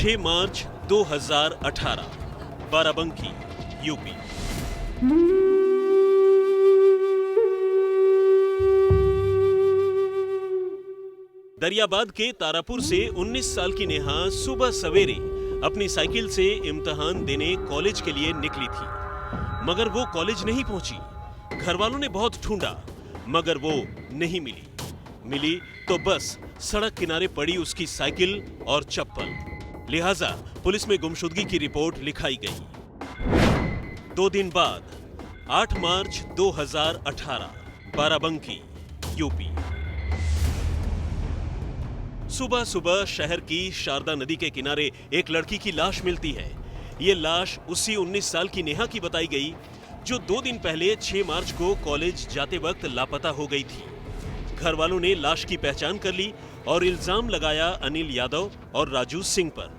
6 मार्च 2018, Barabanki, UP. Dariyabad के तारापुर से 19 साल की नेहा सुबह सवेरे अपनी साइकिल से इम्तिहान देने कॉलेज के लिए निकली थी, मगर वो कॉलेज नहीं पहुंची। घर वालों ने बहुत ढूंढा, मगर वो नहीं मिली तो बस सड़क किनारे पड़ी उसकी साइकिल और चप्पल। लिहाजा पुलिस में गुमशुदगी की रिपोर्ट लिखाई गई। 2 दिन बाद 8 मार्च 2018, बाराबंकी, यूपी। सुबह सुबह शहर की शारदा नदी के किनारे एक लड़की की लाश मिलती है। ये लाश उसी 19 साल की नेहा की बताई गई, जो 2 दिन पहले 6 मार्च को कॉलेज जाते वक्त लापता हो गई थी। घर वालों ने लाश की पहचान कर ली और इल्जाम लगाया अनिल यादव और राजू सिंह पर।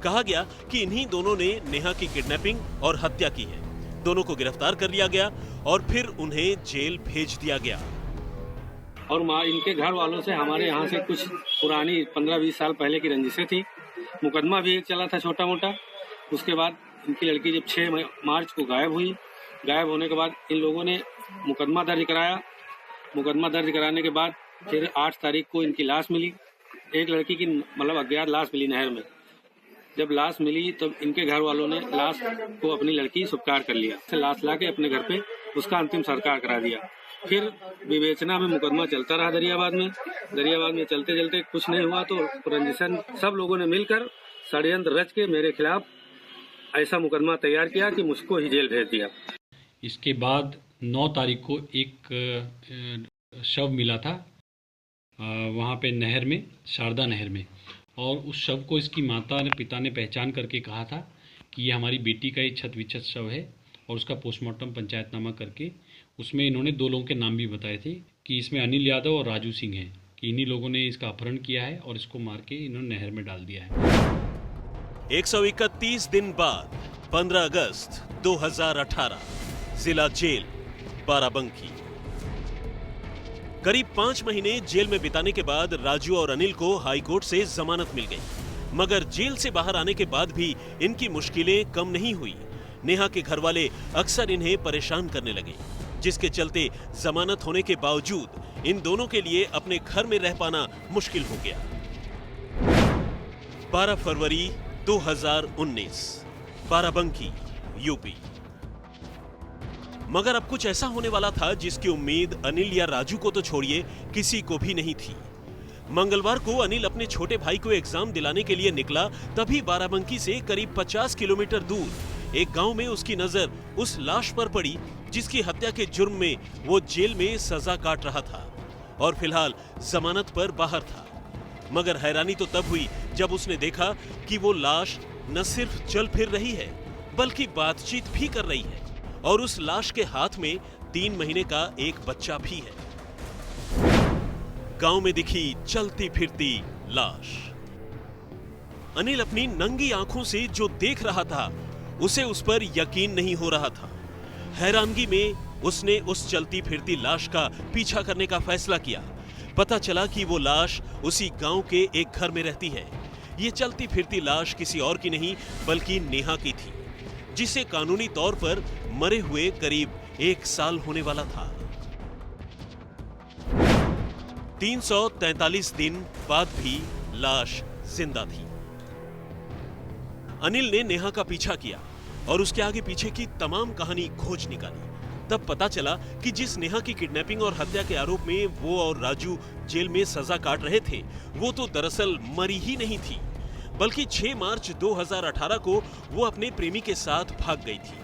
कहा गया कि इन्हीं दोनों ने नेहा की किडनैपिंग और हत्या की है। दोनों को गिरफ्तार कर लिया गया और फिर उन्हें जेल भेज दिया गया। और इनके घर वालों से हमारे यहाँ से कुछ पुरानी 15-20 साल पहले की रंजिशें थी। मुकदमा भी एक चला था छोटा मोटा। उसके बाद इनकी लड़की जब 6 मार्च को गायब हुई, गायब होने के बाद इन लोगों ने मुकदमा दर्ज कराया। मुकदमा दर्ज कराने के बाद फिर 8 तारीख को इनकी लाश मिली। एक लड़की की मतलब अज्ञात लाश मिली नहर में। जब लाश मिली तब इनके घर वालों ने लाश को अपनी लड़की स्वीकार कर लिया। लाश ला के अपने घर पे उसका अंतिम संस्कार करा दिया। फिर विवेचना में मुकदमा चलता रहा दरियाबाद में चलते चलते कुछ नहीं हुआ तो रंजिशन सब लोगों ने मिलकर षड्यंत्र रच के मेरे खिलाफ ऐसा मुकदमा तैयार किया कि मुझको ही जेल भेज दिया। इसके बाद 9 तारीख को एक शव मिला था वहाँ पे नहर में, शारदा नहर में, और उस शव को इसकी माता ने पिता ने पहचान करके कहा था कि ये हमारी बेटी का ही छत विच्छत शव है। और उसका पोस्टमार्टम पंचायतनामा करके उसमें इन्होंने 2 लोगों के नाम भी बताए थे कि इसमें अनिल यादव और राजू सिंह हैं, कि इन्हीं लोगों ने इसका अपहरण किया है और इसको मार के इन्होंने नहर में डाल दिया है। 131 दिन बाद 15 अगस्त 2018, जिला जेल, बाराबंकी। करीब 5 महीने जेल में बिताने के बाद राजू और अनिल को हाईकोर्ट से जमानत मिल गई, मगर जेल से बाहर आने के बाद भी इनकी मुश्किलें कम नहीं हुई। नेहा के घर वाले अक्सर इन्हें परेशान करने लगे, जिसके चलते जमानत होने के बावजूद इन दोनों के लिए अपने घर में रह पाना मुश्किल हो गया। 12 फरवरी 2019, बाराबंकी, यूपी। मगर अब कुछ ऐसा होने वाला था जिसकी उम्मीद अनिल या राजू को तो छोड़िए किसी को भी नहीं थी। मंगलवार को अनिल अपने छोटे भाई को एग्जाम दिलाने के लिए निकला, तभी बाराबंकी से करीब 50 किलोमीटर दूर एक गांव में उसकी नजर उस लाश पर पड़ी जिसकी हत्या के जुर्म में वो जेल में सजा काट रहा था और फिलहाल जमानत पर बाहर था। मगर हैरानी तो तब हुई जब उसने देखा कि वो लाश न सिर्फ चल फिर रही है बल्कि बातचीत भी कर रही है और उस लाश के हाथ में 3 महीने का एक बच्चा भी है। गांव में दिखी चलती फिरती लाश। अनिल अपनी नंगी आंखों से जो देख रहा था उसे उस पर यकीन नहीं हो रहा था। हैरानगी में उसने उस चलती फिरती लाश का पीछा करने का फैसला किया। पता चला कि वो लाश उसी गांव के एक घर में रहती है। ये चलती फिरती लाश किसी और की नहीं बल्कि नेहा की थी, जिसे कानूनी तौर पर मरे हुए करीब 1 साल होने वाला था। 343 दिन बाद भी लाश जिंदा थी। अनिल ने नेहा का पीछा किया और उसके आगे पीछे की तमाम कहानी खोज निकाली। तब पता चला कि जिस नेहा की किडनैपिंग और हत्या के आरोप में वो और राजू जेल में सजा काट रहे थे, वो तो दरअसल मरी ही नहीं थी, बल्कि 6 मार्च 2018 को वो अपने प्रेमी के साथ भाग गई थी,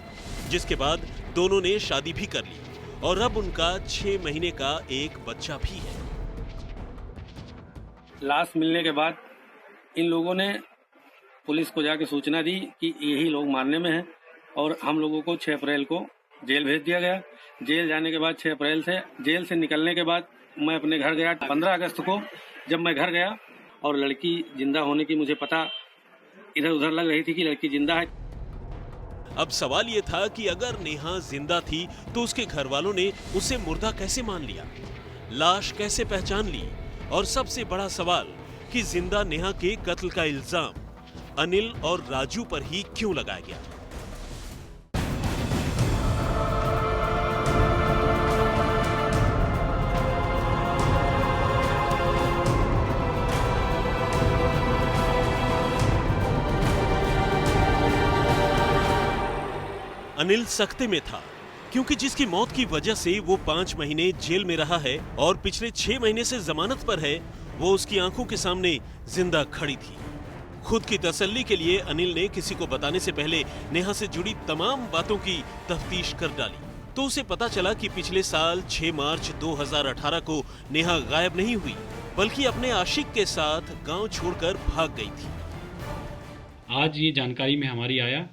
जिसके बाद दोनों ने शादी भी कर ली और अब उनका 6 महीने का एक बच्चा भी है। लाश मिलने के बाद इन लोगों ने पुलिस को जाके सूचना दी कि यही लोग मारने में हैं और हम लोगों को 6 अप्रैल को जेल भेज दिया गया। जेल जाने के बाद 6 अप्रैल से जेल से निकलने के बाद मैं अपने घर गया। 15 अगस्त को जब मैं घर गया और लड़की जिंदा होने की मुझे पता इधर उधर लग रही थी कि लड़की जिंदा है। अब सवाल ये था कि अगर नेहा जिंदा थी तो उसके घर वालों ने उसे मुर्दा कैसे मान लिया, लाश कैसे पहचान ली, और सबसे बड़ा सवाल कि जिंदा नेहा के कत्ल का इल्जाम अनिल और राजू पर ही क्यों लगाया गया। अनिल सख्ते में था क्योंकि जिसकी मौत की वजह से वो 5 महीने जेल में रहा है और पिछले 6 महीने से जमानत पर है, वो उसकी आंखों के सामने जिंदा खड़ी थी। खुद की तसल्ली के लिए अनिल ने किसी को बताने से पहले नेहा से जुड़ी तमाम बातों की तफ्तीश कर डाली, तो उसे पता चला कि पिछले साल 6 मार्च 2018 को नेहा गायब नहीं हुई, बल्कि अपने आशिक के साथ गांव छोड़कर भाग गई थी। आज ये जानकारी में हमारी आया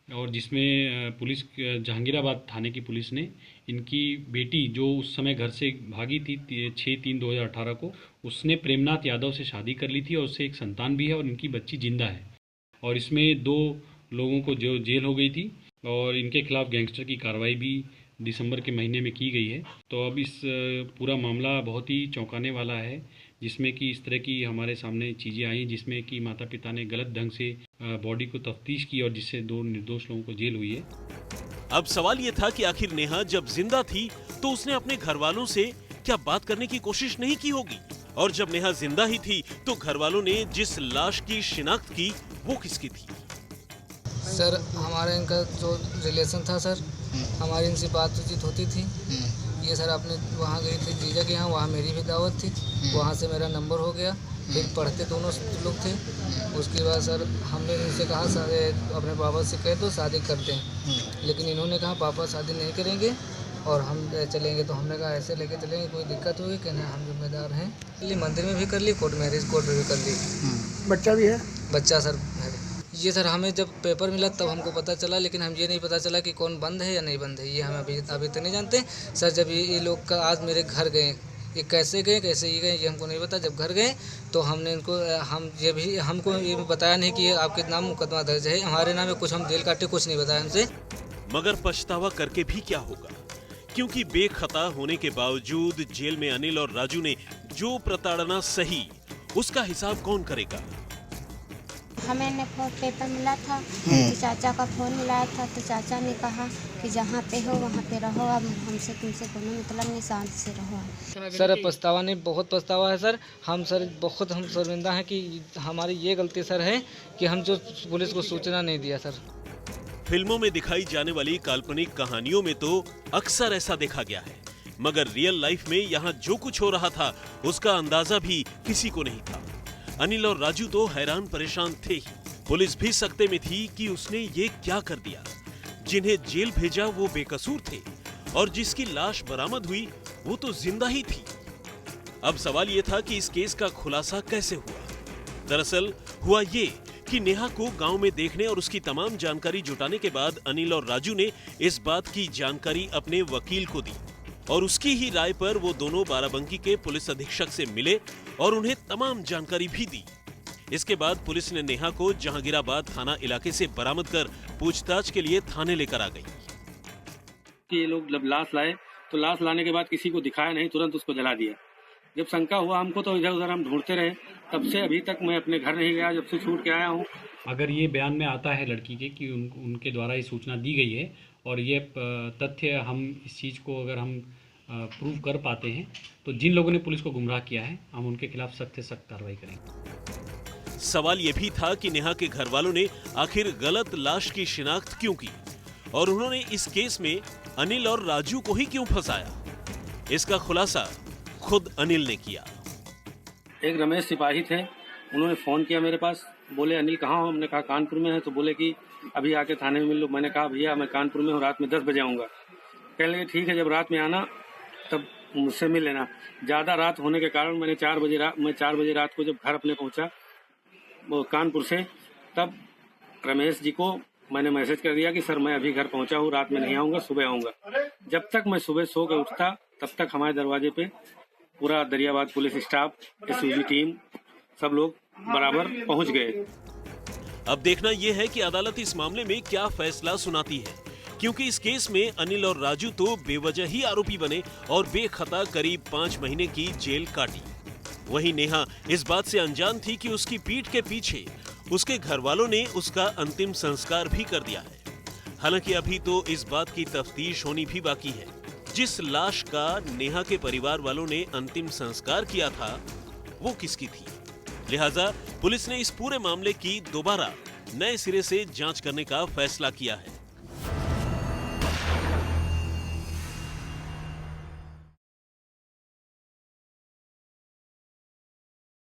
और जिसमें पुलिस जहांगीराबाद थाने की पुलिस ने इनकी बेटी जो उस समय घर से भागी थी 6/3/2018 को, उसने प्रेमनाथ यादव से शादी कर ली थी और उससे एक संतान भी है और इनकी बच्ची जिंदा है। और इसमें 2 लोगों को जो जेल हो गई थी और इनके खिलाफ गैंगस्टर की कार्रवाई भी दिसंबर के महीने में की गई है। तो अब इस पूरा मामला बहुत ही चौंकाने वाला है, जिसमें कि इस तरह की हमारे सामने चीज़ें आई जिसमें कि माता पिता ने गलत ढंग से बॉडी को तफ्तीश की और जिससे 2 निर्दोष लोगों को जेल हुई है। अब सवाल ये था कि आखिर नेहा जब जिंदा थी तो उसने अपने घर वालों से क्या बात करने की कोशिश नहीं की होगी, और जब नेहा जिंदा ही थी तो घर वालों ने जिस लाश की शिनाख्त की वो किसकी थी। सर हमारे इनका जो रिलेशन था सर, हमारी इनसे बातचीत होती थी। ये सर अपने वहाँ गई थी जीजा के यहाँ, वहाँ मेरी भी दावत थी, वहाँ से मेरा नंबर हो गया। फिर पढ़ते दोनों लोग थे। उसके बाद सर हमने इनसे कहा सर अपने पापा से कह दो शादी करते हैं, लेकिन इन्होंने कहा पापा शादी नहीं करेंगे और हम चलेंगे। तो हमने कहा ऐसे लेके चलेंगे, कोई दिक्कत होगी कहना हम जिम्मेदार हैं। मंदिर में भी कर ली, कोर्ट मैरिज कोर्ट में भी कर ली। बच्चा भी है? बच्चा सर है। ये सर हमें जब पेपर मिला तब हमको पता चला, लेकिन हम ये नहीं पता चला कि कौन बंद है या नहीं बंद है, ये हम अभी तक नहीं जानते सर। जब ये लोग का आज मेरे घर गए, ये कैसे गए कैसे ये गए ये हमको नहीं पता। जब घर गए तो हमने इनको हमको ये बताया नहीं कि आपके नाम मुकदमा दर्ज है, हमारे नाम है, कुछ हम जेल काटे, कुछ नहीं बताया हमसे। मगर पछतावा करके भी क्या होगा, क्योंकि बेखता होने के बावजूद जेल में अनिल और राजू ने जो प्रताड़ना सही, उसका हिसाब कौन करेगा। हमें पेपर मिला था तो चाचा का फ़ोन मिलाया था, तो चाचा ने कहा कि जहाँ पे हो वहाँ पे रहो, अब हमसे तुमसे कोनो मतलब नहीं, शांत से रहो। सर पछतावा नहीं, बहुत पछतावा है सर। हम शर्मिंदा हैं कि हमारी ये गलती सर है कि हम जो पुलिस को सूचना नहीं दिया सर। फिल्मों में दिखाई जाने वाली काल्पनिक कहानियों में तो अक्सर ऐसा देखा गया है, मगर रियल लाइफ में यहाँ जो कुछ हो रहा था उसका अंदाजा भी किसी को नहीं था। अनिल और राजू तो हैरान परेशान थे ही। पुलिस भी सकते में थी कि उसने ये क्या कर दिया। जिन्हें जेल भेजा वो बेकसूर थे और जिसकी लाश बरामद हुई वो तो जिंदा ही थी। अब सवाल ये था कि इस केस का खुलासा कैसे हुआ। दरअसल हुआ ये कि नेहा को गांव में देखने और उसकी तमाम जानकारी जुटाने के बाद अनिल और राजू ने इस बात की जानकारी अपने वकील को दी और उसकी ही राय पर वो दोनों बाराबंकी के पुलिस अधीक्षक से मिले और उन्हें तमाम जानकारी भी दी। इसके बाद पुलिस ने नेहा को जहांगीराबाद थाना इलाके से बरामद कर पूछताछ के लिए थाने लेकर आ गई। ये लोग जब लाश लाए तो लाश लाने के बाद किसी को दिखाया नहीं, तुरंत उसको जला दिया। जब शंका हुआ हमको तो इधर उधर हम ढूंढते रहे, तब से अभी तक मैं अपने घर नहीं गया, जब से छूट के आया हूँ। अगर ये बयान में आता है लड़की के कि उनके द्वारा ये सूचना दी गई है और ये तथ्य हम इस चीज़ को अगर हम प्रूव कर पाते हैं तो जिन लोगों ने पुलिस को गुमराह किया है हम उनके खिलाफ सख्त से सख्त कार्रवाई करेंगे। सवाल यह भी था कि नेहा के घर वालों ने आखिर गलत लाश की शिनाख्त क्यों की और उन्होंने इस केस में अनिल और राजू को ही क्यों फंसाया। इसका खुलासा खुद अनिल ने किया। एक रमेश सिपाही थे, उन्होंने फोन किया मेरे पास, बोले अनिल कहाँ हो? हमने कहा कानपुर में है। तो बोले कि अभी आके थाने में मिल लो। मैंने कहा भैया मैं कानपुर में हूँ, रात में 10 बजे आऊँगा। कहने लगे ठीक है, जब रात में आना तब मुझसे मिल लेना। ज़्यादा रात होने के कारण मैं 4 बजे रात को जब घर अपने पहुँचा वो कानपुर से, तब रमेश जी को मैंने मैसेज कर दिया कि सर मैं अभी घर पहुँचा हूँ, रात में नहीं आऊँगा, सुबह आऊँगा। जब तक मैं सुबह सो के उठता तब तक हमारे दरवाजे पे पूरा दरियाबाद पुलिस स्टाफ, एसयूजी टीम, सब लोग बराबर पहुँच गए। अब देखना यह है कि अदालत इस मामले में क्या फैसला सुनाती है, क्योंकि इस केस में अनिल और राजू तो बेवजह ही आरोपी बने और बेखता करीब 5 महीने की जेल काटी। वहीं नेहा इस बात से अनजान थी कि उसकी पीठ के पीछे उसके घर वालों ने उसका अंतिम संस्कार भी कर दिया है। हालांकि अभी तो इस बात की तफ्तीश होनी भी बाकी है। जिस लाश का नेहा के परिवार वालों ने अंतिम संस्कार किया था वो किसकी थी। लिहाजा पुलिस ने इस पूरे मामले की दोबारा नए सिरे से जांच करने का फैसला किया है।